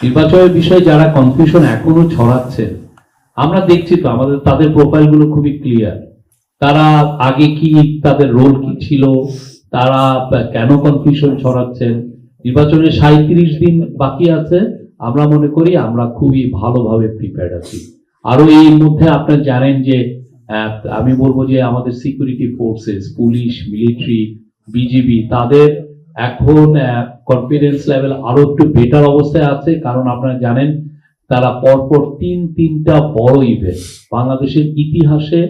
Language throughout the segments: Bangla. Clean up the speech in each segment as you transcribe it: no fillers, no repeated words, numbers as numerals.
নির্বাচনের বিষয়ে যারা কনফিউশন এখনো ছড়াচ্ছেন, আমরা দেখছি তো আমাদের তাদের প্রোফাইলগুলো খুবই ক্লিয়ার। তারা আগে কি, তাদের রোল কি ছিল, তারা কেন কনফিউশন ছড়াচ্ছেন। নির্বাচনের 37 দিন বাকি আছে। আমরা মনে করি আমরা খুবই ভালোভাবে প্রিপেয়ার্ড আছি। আরো এই মধ্যে আপনারা জানেন যে আমি বলবো যে আমাদের security forces, police, military, BGB, তাদের এখন কনফিডেন্স লেভেল আরো একটু বেটার অবস্থায় আছে। কারণ আপনারা জানেন তারা পরপর তিনটা বড় ইভেন্ট, বাংলাদেশের ইতিহাসে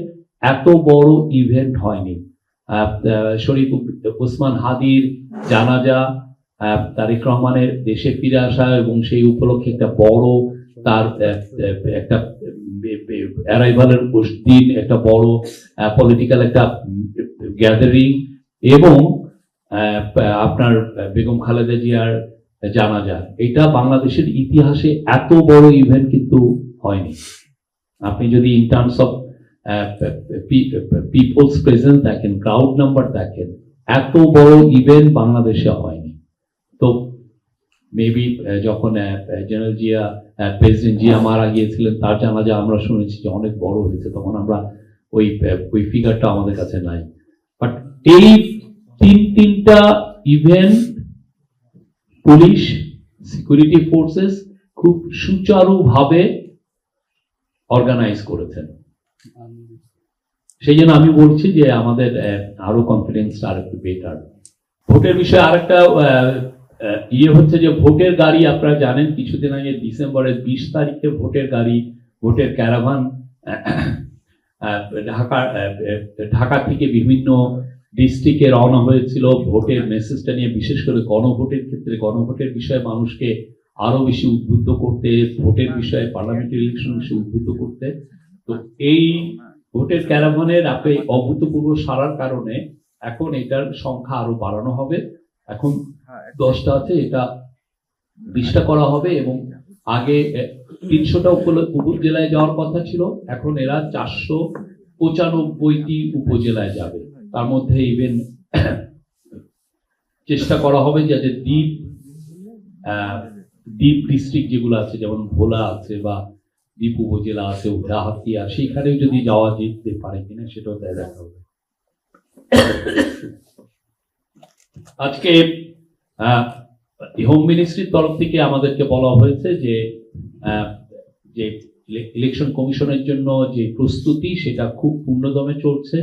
এত বড় ইভেন্ট হয়নি। শরীফ ওসমান হাদির জানাজা, তারেক রহমানের দেশে ফিরে আসা এবং সেই উপলক্ষে একটা বড় তার একটা অ্যারাইভালের দিন, একটা বড় পলিটিক্যাল একটা গ্যাদারিং, এবং আপনার বেগম খালেদা জিয়ার জানাজা, এটা বাংলাদেশের ইতিহাসে এত বড় ইভেন্ট কিন্তু হয়নি। আপনি যদি in terms of people's presence দেখেন, ক্রাউড নাম্বার দেখেন, এত বড় ইভেন্ট বাংলাদেশে হয়নি। তো মেবি যখন জেনারেল জিয়া, প্রেসিডেন্ট জিয়া মারা গিয়েছিলেন, তার জানাজা আমরা শুনেছি যে অনেক বড় হয়েছে, তখন আমরা ওই ফিগারটা আমাদের কাছে নাই। বাট এই তিনটা ইভেন্ট পুলিশ, সিকিউরিটি ফোর্সেস খুব সুচারুভাবে অর্গানাইজ করেছেন। সেই জন্য আমি বলছি যে আমাদের আরো কনফিডেন্সটা আর একটু বেটার। ভোটের বিষয়ে আরেকটা হচ্ছে যে ভোটের গাড়ি, আপনারা জানেন কিছুদিন আগে ডিসেম্বরের 20 তারিখে ভোটের গাড়ি, ভোটের ক্যারাভান ঢাকা থেকে বিভিন্ন ডিস্ট্রিক্টে রওনা হয়েছিল ভোটের মেসেজটা নিয়ে, বিশেষ করে গণভোটের ক্ষেত্রে, গণভোটের বিষয়ে মানুষকে আরো বেশি উদ্বুদ্ধ করতে, ভোটের বিষয়ে, পার্লামেন্টারি ইলেকশন বিষয়ে উদ্বুদ্ধ করতে। তো এই ভোটের ক্যারাভানের অভূতপূর্ব সারার কারণে এখন এটার সংখ্যা আরো বাড়ানো হবে। এখন 10টা আছে, এটা 20টা করা হবে, এবং আগে 300টা উপজেলায় যাওয়ার কথা ছিল, এখন এরা 495টি উপজেলায় যাবে। তার মধ্যে ইভেন চেষ্টা করা হবে যাতে দ্বীপ ডিস্ট্রিক্ট যেগুলো আছে, যেমন ভোলা আছে বা দ্বীপ উপজেলা আছে, উঠাহাতিয়া, সেখানেও যদি যাওয়া যেতে পারে কিনা সেটাও দেখা হবে। আজকে হোম মিনিস্ট্রির তরফ থেকে আমাদেরকে বলা হয়েছে যে ইলেকশন কমিশনের জন্য যে প্রস্তুতি, সেটা খুব পূর্ণদমে চলছে।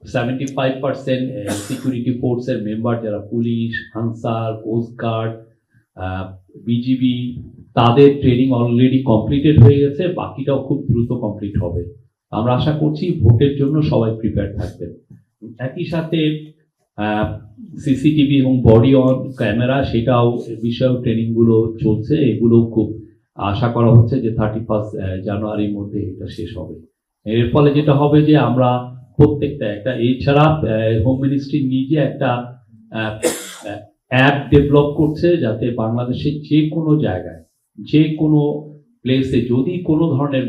75% সিকিউরিটি ফোর্সের মেম্বার, যারা পুলিশ, আনসার, কোস্টগার্ড, বিজিবি, তাদের ট্রেনিং অলরেডি কমপ্লিটেড হয়ে গেছে, বাকিটাও খুব দ্রুত কমপ্লিট হবে। আমরা আশা করছি ভোটের জন্য সবাই প্রিপেয়ার থাকবেন। একই সাথে সিসিটিভি এবং বডি অন ক্যামেরা, সেটাও বিষয়েও ট্রেনিং গুলো চলছে। এগুলো খুব আশা করা হচ্ছে যে 31 জানুয়ারির মধ্যে এটা শেষ হবে। এর ফলে যেটা হবে যে আমরা প্রত্যেকটা একটা, এছাড়া হোম মিনিস্ট্রি নিজে একটা অ্যাপ ডেভেলপ করছে, যাতে বাংলাদেশের যে কোনো জায়গায়, যে কোনো প্লেসে যদি কোনো ধরনের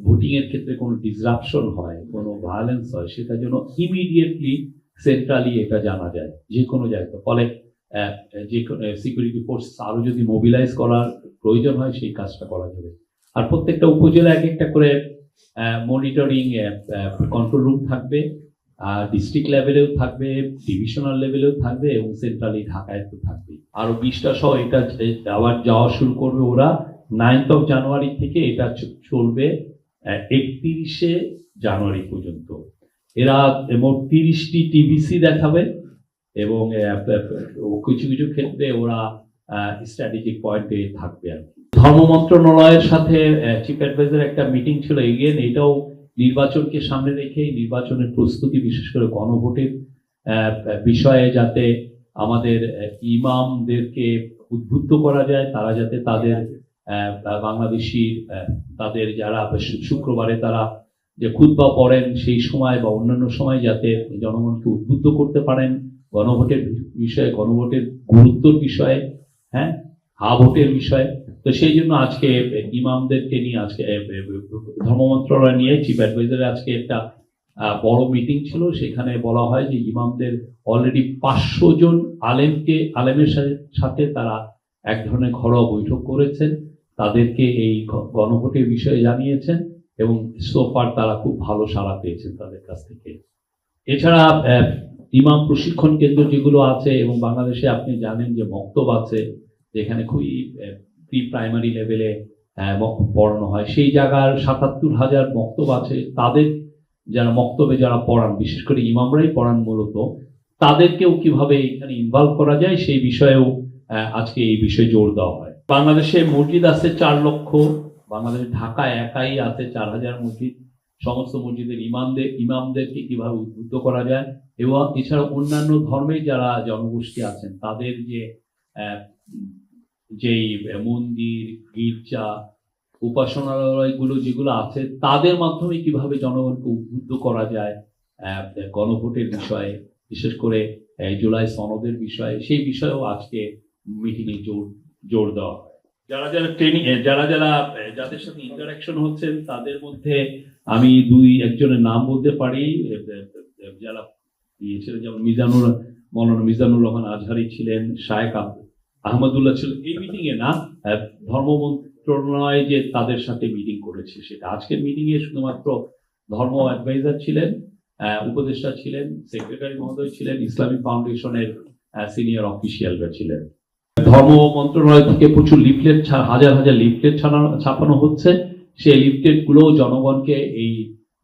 ভোটিং এর ক্ষেত্রে কোনো ডিসরাপশন হয়, কোনো ভায়োলেন্স হয়, সেটা যেন ইমিডিয়েটলি সেন্ট্রালি এটা জানা যায় যে কোনো জায়গায়। ফলে যে সিকিউরিটি ফোর্স আরো যদি মোবিলাইজ করার প্রয়োজন হয়, সেই কাজটা করা যাবে। আর প্রত্যেকটা উপজেলা এক একটা করে মনিটরিং কন্ট্রোল রুম থাকবে, ডিস্ট্রিক্ট লেভেলেও থাকবে, ডিভিশনাল লেভেলেও থাকবে, এবং সেন্ট্রালি ঢাকায় তো থাকবে। আরো 20টা সহ এটা আবার যাওয়া শুরু করবে ওরা 9th of জানুয়ারি থেকে। এটা চলবে 31শে জানুয়ারি পর্যন্ত। এরা মোট 30টি টিভিসি দেখাবে, এবং কিছু কিছু ক্ষেত্রে ওরা স্ট্র্যাটেজিক পয়েন্টে থাকবে আর কি। ধর্ম মন্ত্রণালয়ের সাথে চিফ অ্যাডভাইজার একটা মিটিং ছিল, এগেন এটাও নির্বাচনকে সামনে রেখে নির্বাচনের প্রস্তুতি, বিশেষ করে গণভোটের বিষয়ে, যাতে আমাদের ইমামদেরকে উদ্বুদ্ধ করা যায়, তারা যাতে তাদের বাংলাদেশি, তাদের যারা শুক্রবারে তারা যে খুতবা পড়েন সেই সময় বা অন্যান্য সময়, যাতে জনগণকে উদ্বুদ্ধ করতে পারেন গণভোটের বিষয়ে, গণভোটের গুরুত্বর বিষয়ে, হ্যাঁ, হা ভোটের বিষয়ে। তো সেই জন্য আজকে ইমামদেরকে নিয়ে, আজকে ধর্ম মন্ত্রণালয় নিয়ে চিফ অ্যাডভাইজারের আজকে একটা বড় মিটিং ছিল। সেখানে বলা হয় যে ইমামদের অলরেডি 500 জন আলেমের সাথে তারা এক ধরনের ঘরোয়া বৈঠক করেছেন, তাদেরকে এই গণভোটের বিষয়ে জানিয়েছেন এবং সোফার তারা খুব ভালো সাড়া পেয়েছেন তাদের কাছ থেকে। এছাড়া ইমাম প্রশিক্ষণ কেন্দ্র যেগুলো আছে এবং বাংলাদেশে আপনি জানেন যে মক্তব আছে, যেখানে খুবই প্রি প্রাইমারি লেভেলে পড়ানো হয়, সেই জায়গার ৭৭,০০০ মক্তব আছে। তাদের যারা মক্তবে যারা পড়ান, বিশেষ করে ইমামরাই পড়ান মূলত, তাদেরকেও কিভাবে এখানে ইনভলভ করা যায় সেই বিষয়েও আজকে এই বিষয়ে জোর দেওয়া হয়। বাংলাদেশে মসজিদ আছে 4 লক্ষ, বাংলাদেশ ঢাকায় একাই আছে 4,000 মসজিদ। সমস্ত মসজিদের ইমামদেরকে কিভাবে উদ্বুদ্ধ করা যায় এবং এছাড়া অন্যান্য ধর্মের যারা জনগোষ্ঠী আছেন তাদের যেই মন্দির, গির্জা, উপাসনালয়গুলো যেগুলো আছে তাদের মাধ্যমে কিভাবে জনগণকে উদ্বুদ্ধ করা যায় গণভোটের বিষয়ে, বিশেষ করে জুলাই সনদের বিষয়ে, সেই বিষয়েও আজকে মিটিংয়ে জোর দেওয়া হয়। যাদের সাথে ইন্টারাকশন হচ্ছেন তাদের মধ্যে আমি একজনের নাম বলতে পারি, যারা ছিলেন, যেমন মৌলানা মিজানুর রহমান আজহারি ছিলেন, শায়েখ আহমদুল্লাহ ছিলেন। এই মিটিং এ না, ধর্ম মন্ত্রণালয় যে তাদের সাথে মিটিং করেছে, সেটা আজকের মিটিং এ শুধুমাত্র ধর্ম অ্যাডভাইজার ছিলেন, উপদেষ্টা ছিলেন, সেক্রেটারি মহোদয় ছিলেন, ইসলামিক ফাউন্ডেশনের সিনিয়র অফিসিয়ালরা ছিলেন। ধর্ম মন্ত্রণালয় থেকে প্রচুর লিফলেট, হাজার হাজার লিফলেট ছাপানো হচ্ছে। সেই লিফলেট গুলো জনগণকে এই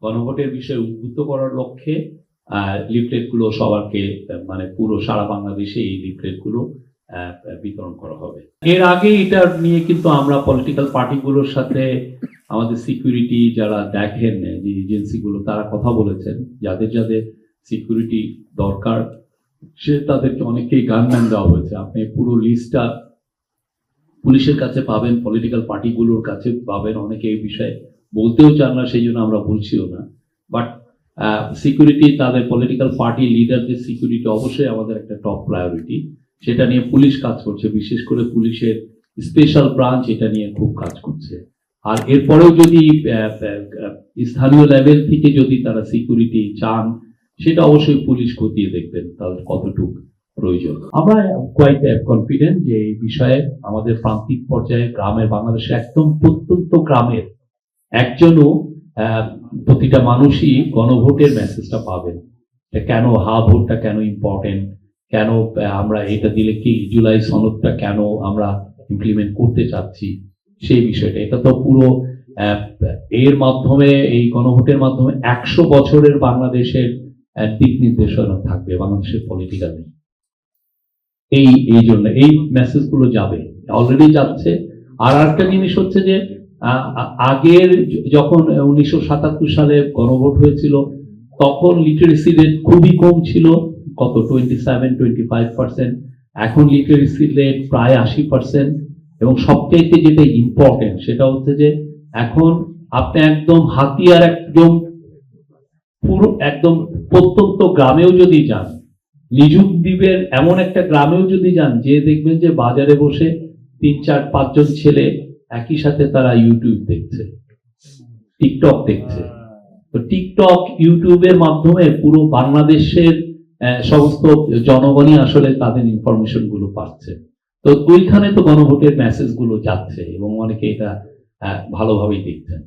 গণভোটের বিষয়ে উদ্বুদ্ধ করার লক্ষ্যে লিফলেট গুলো সবারকে, মানে পুরো সারা বাংলাদেশে এই লিফলেট গুলো বিতরণ করা হবে। এর আগে এটা নিয়ে কিন্তু আমরা পলিটিক্যাল পার্টিগুলোর সাথে আমাদের সিকিউরিটি যারা দেখেন যে এজেন্সিগুলো, তারা কথা বলেছেন যাদের যাদের সিকিউরিটি দরকার তাদেরকে অনেকেই গানম্যান দেওয়া হয়েছে। আপনি পুরো লিস্টটা পুলিশের কাছে পাবেন, পলিটিক্যাল পার্টিগুলোর কাছে পাবেন। অনেকে এই বিষয়ে বলতেও চান না, সেই জন্য আমরা বলছিও না। বাট সিকিউরিটি, তাদের পলিটিক্যাল পার্টি লিডারদের সিকিউরিটি অবশ্যই আমাদের একটা টপ প্রায়োরিটি। সেটা নিয়ে পুলিশ কাজ করছে, বিশেষ করে পুলিশের স্পেশাল ব্রাঞ্চ এটা নিয়ে খুব কাজ করছে। আর এরপরেও যদি স্থানীয় লেভেল থেকে যদি তারা সিকিউরিটি চান, সেটা অবশ্যই পুলিশ খতিয়ে দেখবেন তাদের কতটুকু প্রয়োজন। আমরা কোয়াইট কনফিডেন্ট যে এই বিষয়ে আমাদের প্রান্তিক পর্যায়ে গ্রামের, বাংলাদেশে একদম প্রত্যন্ত গ্রামের একজনও, প্রতিটা মানুষই গণভোটের মেসেজটা পাবেন। কেন ভোটটা কেন ইম্পর্টেন্ট, কেন আমরা এটা দিলে কি জুলাই সনদটা কেন আমরা ইমপ্লিমেন্ট করতে চাচ্ছি, সেই বিষয়টা। এটা তো পুরো এর মাধ্যমে, এই গণভোটের মাধ্যমে 100 বছরের বাংলাদেশের দিক নির্দেশনা থাকবে বাংলাদেশের পলিটিক্যালি। এই জন্য এই মেসেজ গুলো যাবে, অলরেডি যাচ্ছে। আর একটা জিনিস হচ্ছে যে আগের যখন 1977 সালে গণভোট হয়েছিল, তখন লিটারেসি রেট খুবই কম ছিল, কত 27-25%। এখন লিটারেসি রেট প্রায় 80%। এবং সবচেয়ে যেটা ইম্পর্টেন্ট সেটা হচ্ছে যে এখন আপনি একদম হাতিয়ার একদম পুরো একদম প্রত্যন্ত গ্রামেও যদি যান, নিঝুম দ্বীপের এমন একটা গ্রামেও যদি যান, যে দেখবেন যে বাজারে বসে 3-4-5 জন ছেলে একই সাথে তারা ইউটিউব দেখছে, টিকটক দেখছে। তো টিকটক, ইউটিউবের মাধ্যমে পুরো বাংলাদেশের সমস্ত জনগণই আসলে তাদের ইনফরমেশন গুলো পাচ্ছে। তো ওইখানে তো গণভোটের মেসেজ গুলো যাচ্ছে এবং অনেকে এটা ভালোভাবেই দেখছেন।